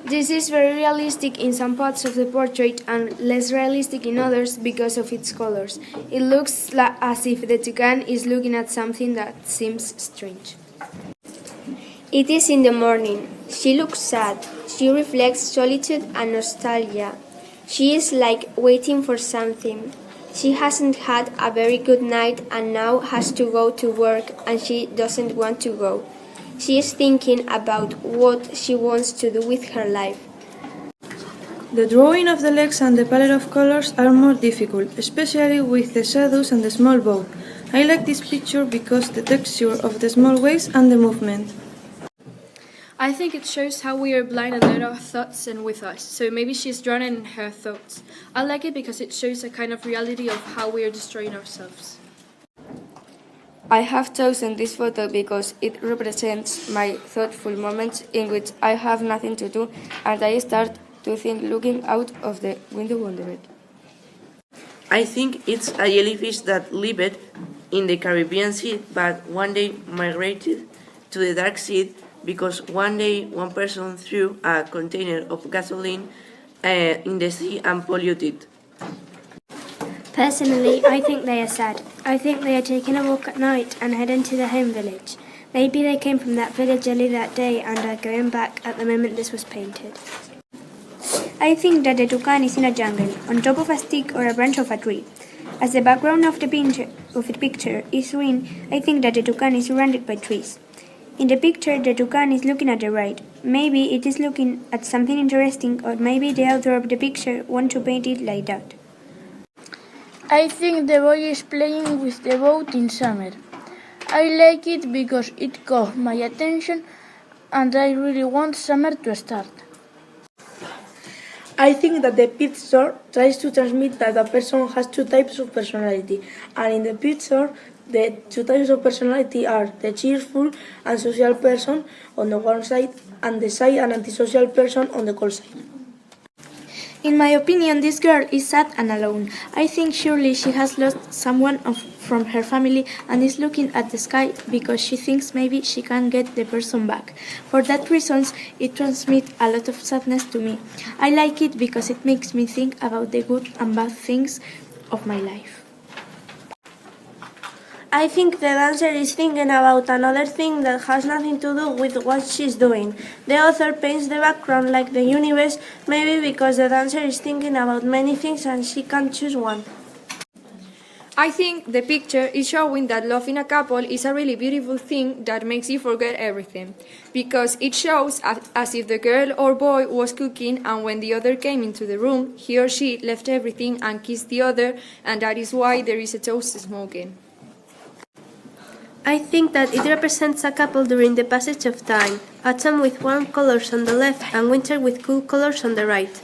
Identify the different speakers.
Speaker 1: This is very realistic in some parts of the portrait and less realistic in others because of its colors. It looks as if the toucan is looking at something that seems strange.
Speaker 2: It is in the morning. She looks sad. She reflects solitude and nostalgia. She is like waiting for something. She hasn't had a very good night and now has to go to work and she doesn't want to go. She is thinking about what she wants to do with her life.
Speaker 3: The drawing of the legs and the palette of colors are more difficult, especially with the shadows and the small bow. I like this picture because the texture of the small waves and the movement.
Speaker 4: I think it shows how we are blind and let our thoughts in with us, so maybe she's drawn in her thoughts. I like it because it shows a kind of reality of how we are destroying ourselves.
Speaker 5: I have chosen this photo because it represents my thoughtful moments in which I have nothing to do and I start to think looking out of the window on the bed.
Speaker 6: I think it's a jellyfish that lived in the Caribbean Sea but one day migrated to the dark sea because one day one person threw a container of gasoline in the sea and polluted it.
Speaker 7: Personally, I think they are sad. I think they are taking a walk at night and heading to their home village. Maybe they came from that village early that day and are going back at the moment this was painted. I think that the toucan is in a jungle, on top of a stick or a branch of a tree. As the background of the picture is green, I think that the toucan is surrounded by trees. In the picture, the toucan is looking at the right. Maybe it is looking at something interesting, or maybe the author of the picture wants to paint it like that.
Speaker 8: I think the boy is playing with the boat in summer. I like it because it caught my attention and I really want summer to start.
Speaker 9: I think that the picture tries to transmit that a person has two types of personality, and in the picture, the two types of personality are the cheerful and social person on the one side, and the shy and antisocial person on the cold side.
Speaker 1: In my opinion, this girl is sad and alone. I think surely she has lost someone from her family and is looking at the sky because she thinks maybe she can get the person back. For that reason, it transmits a lot of sadness to me. I like it because it makes me think about the good and bad things of my life.
Speaker 7: I think the dancer is thinking about another thing that has nothing to do with what she's doing. The author paints the background like the universe, maybe because the dancer is thinking about many things and she can't choose one.
Speaker 4: I think the picture is showing that love in a couple is a really beautiful thing that makes you forget everything. Because it shows as if the girl or boy was cooking and when the other came into the room, he or she left everything and kissed the other, and that is why there is a toast smoking.
Speaker 7: I think that it represents a couple during the passage of time, autumn with warm colors on the left and winter with cool colors on the right.